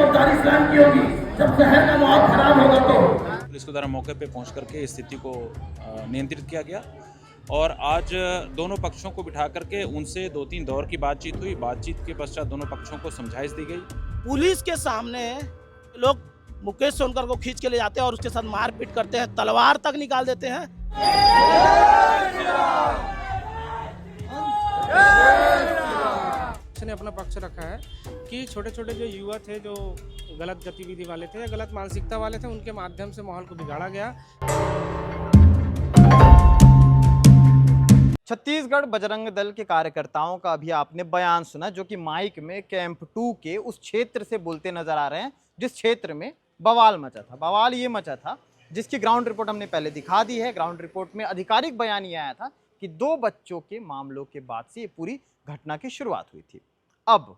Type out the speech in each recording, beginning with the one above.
गिरफ्तारी इस्लाम की होगी, जब शहर का माहौल खराब होगा तो पुलिस के द्वारा मौके पे पहुंच करके स्थिति को नियंत्रित किया गया और आज दोनों पक्षों को बिठा करके उनसे 2-3 दौर की बातचीत हुई। बातचीत के पश्चात दोनों पक्षों को समझाइश दी गई। पुलिस के सामने लोग मुकेश सोनकर को खींच के ले जाते हैं और उसके साथ मारपीट करते हैं, तलवार तक निकाल देते हैं। ने अपना पक्ष रखा है कि छोटे छोटे जो युवा थे, जो गलत गतिविधि वाले थे या गलत मानसिकता वाले थे, उनके माध्यम से माहौल को बिगाड़ा गया। छत्तीसगढ़ बजरंग दल के कार्यकर्ताओं का अभी आपने बयान सुना, जो कि माइक में कैंप 2 के उस क्षेत्र से बोलते नजर आ रहे हैं जिस क्षेत्र में बवाल मचा था। बवाल ये मचा था जिसकी ग्राउंड रिपोर्ट हमने पहले दिखा दी है। ग्राउंड रिपोर्ट में आधिकारिक बयान ये आया था कि 2 बच्चों के मामलों के बाद से ये पूरी घटना की शुरुआत हुई थी। अब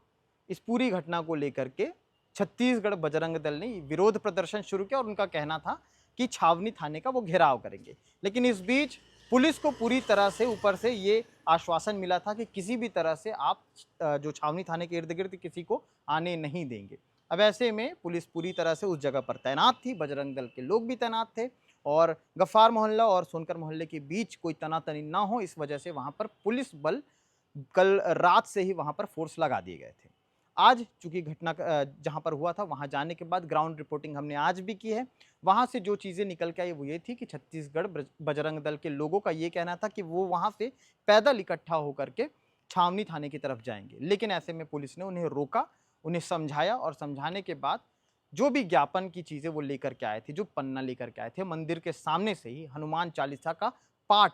इस पूरी घटना को लेकर के छत्तीसगढ़ बजरंग दल ने विरोध प्रदर्शन शुरू किया और उनका कहना था कि छावनी थाने का वो घेराव करेंगे। लेकिन इस बीच पुलिस को पूरी तरह से ऊपर से ये आश्वासन मिला था कि किसी भी तरह से आप जो छावनी थाने के इर्द गिर्द किसी को आने नहीं देंगे। अब ऐसे में पुलिस पूरी तरह से उस जगह पर तैनात थी, बजरंग दल के लोग भी तैनात थे और गफ्फार मोहल्ला और सोनकर मोहल्ले के बीच कोई तनातनी ना हो, इस वजह से वहाँ पर पुलिस बल कल रात से ही वहाँ पर फोर्स लगा दिए गए थे। आज चूंकि घटना जहाँ पर हुआ था वहाँ जाने के बाद ग्राउंड रिपोर्टिंग हमने आज भी की है। वहाँ से जो चीज़ें निकल के आई वो ये थी कि छत्तीसगढ़ बजरंग दल के लोगों का ये कहना था कि वो वहाँ से पैदल इकट्ठा होकर के छावनी थाने की तरफ जाएंगे। लेकिन ऐसे में पुलिस ने उन्हें रोका, उन्हें समझाया और समझाने के बाद जो भी ज्ञापन की चीज़ें वो लेकर के आए थे, जो पन्ना लेकर के आए थे, मंदिर के सामने से ही हनुमान चालीसा का पाठ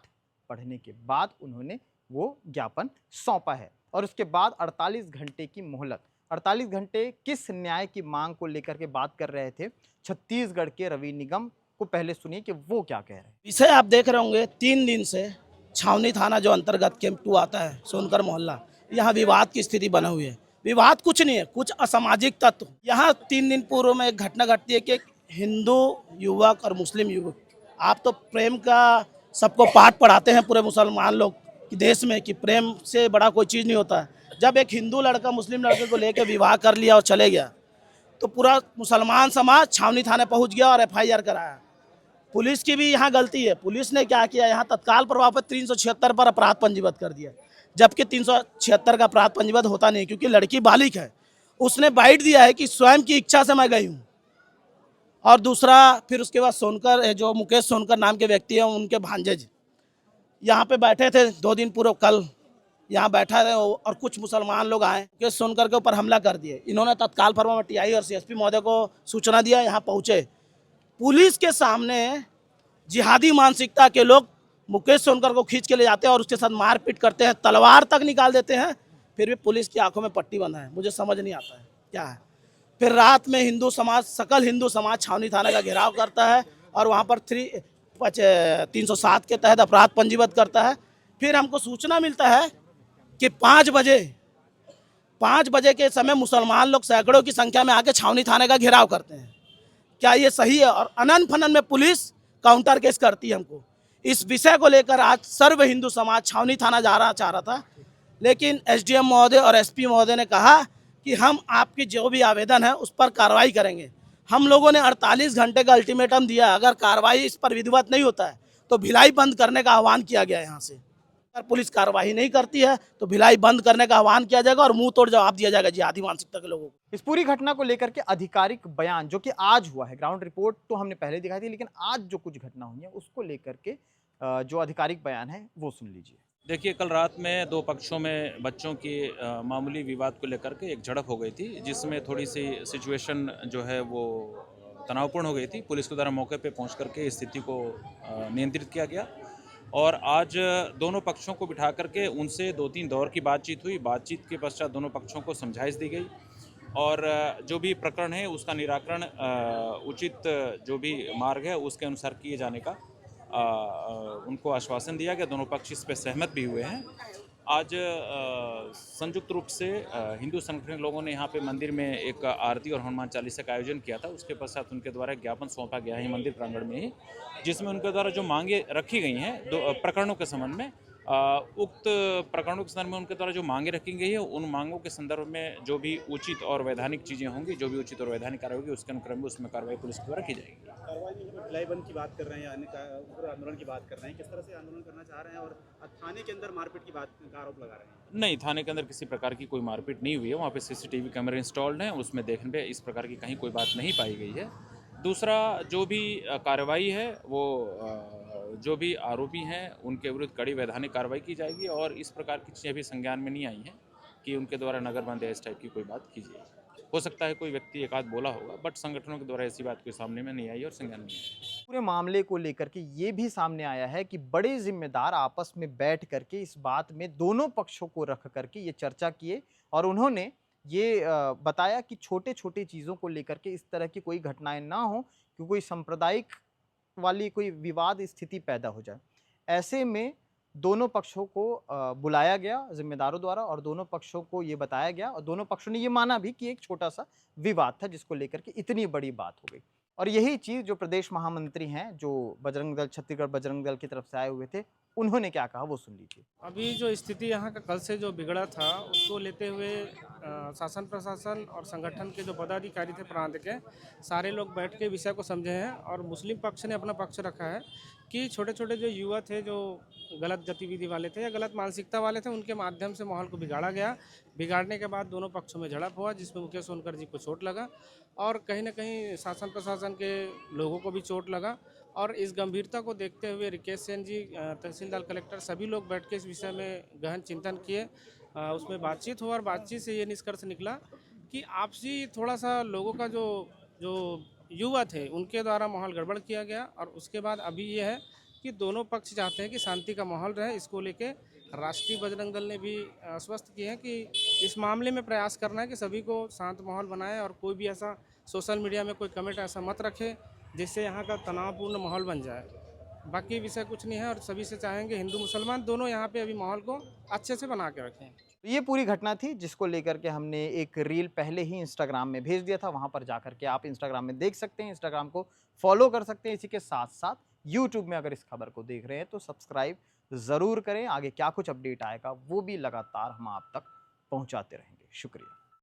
पढ़ने के बाद उन्होंने वो ज्ञापन सौंपा है। और उसके बाद 48 घंटे की मोहलत, 48 घंटे किस न्याय की मांग को लेकर के बात कर रहे थे छत्तीसगढ़ के रवि निगम को। पहले सुनिए कि वो क्या कह रहे हैं। विषय आप देख रहे होंगे, 3 दिन से छावनी थाना जो अंतर्गत कैंप 2 आता है, सोनकर मोहल्ला, यहाँ विवाद की स्थिति बना हुई है। विवाद कुछ नहीं है, कुछ असामाजिक तत्व। यहाँ 3 दिन पूर्व में एक घटना घटती है कि एक हिंदू युवक और मुस्लिम युवक, आप तो प्रेम का सबको पाठ पढ़ाते हैं पूरे मुसलमान लोग कि देश में कि प्रेम से बड़ा कोई चीज़ नहीं होता है। जब एक हिंदू लड़का मुस्लिम लड़के को लेकर विवाह कर लिया और चले गया तो पूरा मुसलमान समाज छावनी थाने पहुंच गया और FIR कराया। पुलिस की भी यहाँ गलती है। पुलिस ने क्या किया, यहाँ तत्काल प्रभाव पर 376 पर अपराध पंजीबद्ध कर दिया, जबकि 376 का अपराध पंजीबद्ध होता नहीं क्योंकि लड़की बालिग है। उसने बाइट दिया है कि स्वयं की इच्छा से मैं गई हूँ। और दूसरा फिर उसके बाद सोनकर, जो मुकेश सोनकर नाम के व्यक्ति हैं, उनके भांजे यहाँ पे बैठे थे 2 दिन पूर्व, कल यहाँ बैठा थे और कुछ मुसलमान लोग आए मुकेश सोनकर के ऊपर हमला कर दिए। इन्होंने तत्काल प्रभाव में TI और CSP महोदय को सूचना दिया, यहाँ पहुँचे। पुलिस के सामने जिहादी मानसिकता के लोग मुकेश सोनकर को खींच के ले जाते हैं और उसके साथ मारपीट करते हैं, तलवार तक निकाल देते हैं। फिर भी पुलिस की आंखों में पट्टी बंधा है। मुझे समझ नहीं आता है क्या है। फिर रात में हिंदू समाज, सकल हिंदू समाज छावनी थाने का घेराव करता है और वहाँ पर 307 के तहत अपराध पंजीबद्ध करता है। फिर हमको सूचना मिलता है कि 5 बजे के समय मुसलमान लोग सैकड़ों की संख्या में आके छावनी थाने का घेराव करते हैं। क्या ये सही है? और अनन फनन में पुलिस काउंटर केस करती है हमको। इस विषय को लेकर आज सर्व हिंदू समाज छावनी थाना चाह रहा था, लेकिन SDM महोदय और SP महोदय ने कहा कि हम आपकी जो भी आवेदन है उस पर कार्रवाई करेंगे। हम लोगों ने 48 घंटे का अल्टीमेटम दिया, अगर कार्रवाई इस पर विधिवत नहीं होता है तो भिलाई बंद करने का आह्वान किया गया है। यहाँ से अगर पुलिस कार्रवाई नहीं करती है तो भिलाई बंद करने का आह्वान किया जाएगा और मुंह तोड़ जवाब दिया जाएगा जिहादी मानसिकता के लोगों को। इस पूरी घटना को लेकर के आधिकारिक बयान जो कि आज हुआ है, ग्राउंड रिपोर्ट तो हमने पहले दिखाई थी, लेकिन आज जो कुछ घटना हुई है उसको लेकर के जो आधिकारिक बयान है वो सुन लीजिए। देखिए, कल रात में 2 पक्षों में बच्चों की मामूली विवाद को लेकर के एक झड़प हो गई थी, जिसमें थोड़ी सी सिचुएशन जो है वो तनावपूर्ण हो गई थी। पुलिस के द्वारा मौके पे पहुंच करके स्थिति को नियंत्रित किया गया और आज दोनों पक्षों को बिठा करके उनसे 2-3 दौर की बातचीत हुई। बातचीत के पश्चात दोनों पक्षों को समझाइश दी गई और जो भी प्रकरण है उसका निराकरण उचित जो भी मार्ग है उसके अनुसार किए जाने का उनको आश्वासन दिया गया। दोनों पक्ष इस पर सहमत भी हुए हैं। आज संयुक्त रूप से हिंदू संगठन लोगों ने यहाँ पे मंदिर में एक आरती और हनुमान चालीसा का आयोजन किया था। उसके पश्चात उनके द्वारा एक ज्ञापन सौंपा गया है मंदिर प्रांगण में ही, जिसमें उनके द्वारा जो मांगे रखी गई हैं 2 प्रकरणों के संबंध में, उक्त प्रकरणों के संदर्भ में उनके द्वारा जो मांगे रखी गई है, उन मांगों के संदर्भ में जो भी उचित और वैधानिक चीज़ें होंगी, जो भी उचित और वैधानिक कार्रवाई होगी, उसके अनुक्रम में उसमें कार्रवाई पुलिस के द्वारा की जाएगी। कार्रवाई में ढिलाई बंद की बात कर रहे हैं या अन्य आंदोलन की बात कर रहे हैं, किस तरह से आंदोलन करना चाह रहे हैं और थाने के अंदर मारपीट की बात का आरोप लगा रहे हैं? नहीं, थाने के अंदर किसी प्रकार की कोई मारपीट नहीं हुई है। वहाँ पे सीसीटीवी कैमरे इंस्टॉल्ड हैं, उसमें देखने पे इस प्रकार की कहीं कोई बात नहीं पाई गई है। दूसरा, जो भी कार्रवाई है वो जो भी आरोपी हैं उनके विरुद्ध कड़ी वैधानिक कार्रवाई की जाएगी और इस प्रकार की चीज़ें अभी संज्ञान में नहीं आई हैं कि उनके द्वारा नगरबंद या इस टाइप की कोई बात की जाए। हो सकता है कोई व्यक्ति एक आध बोला होगा, बट संगठनों के द्वारा ऐसी बात कोई सामने में नहीं आई और संज्ञान में नहीं आई। पूरे मामले को लेकर के ये भी सामने आया है कि बड़े जिम्मेदार आपस में बैठ करके इस बात में दोनों पक्षों को रख करके ये चर्चा किए और उन्होंने ये बताया कि छोटे छोटे चीज़ों को लेकर के इस तरह की कोई घटनाएं ना हो कि कोई सांप्रदायिक वाली कोई विवाद स्थिति पैदा हो जाए। ऐसे में दोनों पक्षों को बुलाया गया जिम्मेदारों द्वारा और दोनों पक्षों को ये बताया गया और दोनों पक्षों ने ये माना भी कि एक छोटा सा विवाद था जिसको लेकर के इतनी बड़ी बात हो गई। और यही चीज़ जो प्रदेश महामंत्री हैं, जो बजरंग दल छत्तीसगढ़ बजरंग दल की तरफ से आए हुए थे, उन्होंने क्या कहा वो सुन लीजिए। अभी जो स्थिति यहाँ का कल से जो बिगड़ा था उसको लेते हुए शासन प्रशासन और संगठन के जो पदाधिकारी थे प्रांत के, सारे लोग बैठ के विषय को समझे हैं और मुस्लिम पक्ष ने अपना पक्ष रखा है कि छोटे छोटे जो युवा थे, जो गलत गतिविधि वाले थे या गलत मानसिकता वाले थे, उनके माध्यम से माहौल को बिगाड़ा गया। बिगाड़ने के बाद दोनों पक्षों में झड़प हुआ जिसमें मुकेश सोनकर जी को चोट लगा और कहीं ना कहीं शासन प्रशासन के लोगों को भी चोट लगा। और इस गंभीरता को देखते हुए रिकेश सेन जी, तहसीलदार, कलेक्टर, सभी लोग बैठ के इस विषय में गहन चिंतन किए। उसमें बातचीत हुआ और बातचीत से ये निष्कर्ष निकला कि आपसी थोड़ा सा लोगों का जो युवा थे उनके द्वारा माहौल गड़बड़ किया गया। और उसके बाद अभी ये है कि दोनों पक्ष चाहते हैं कि शांति का माहौल रहे। इसको लेके राष्ट्रीय बजरंग दल ने भी आश्वस्त किए हैं कि इस मामले में प्रयास करना है कि सभी को शांत माहौल बनाए और कोई भी ऐसा सोशल मीडिया में कोई कमेंट ऐसा मत रखे जिससे यहाँ का तनावपूर्ण माहौल बन जाए। बाकी विषय कुछ नहीं है और सभी से चाहेंगे हिंदू मुसलमान दोनों यहाँ पे अभी माहौल को अच्छे से बना के रखें। तो ये पूरी घटना थी जिसको लेकर के हमने एक रील पहले ही इंस्टाग्राम में भेज दिया था। वहाँ पर जाकर के आप इंस्टाग्राम में देख सकते हैं, इंस्टाग्राम को फॉलो कर सकते हैं। इसी के साथ साथ यूट्यूब में अगर इस खबर को देख रहे हैं तो सब्सक्राइब ज़रूर करें। आगे क्या कुछ अपडेट आएगा वो भी लगातार हम आप तक पहुँचाते रहेंगे। शुक्रिया।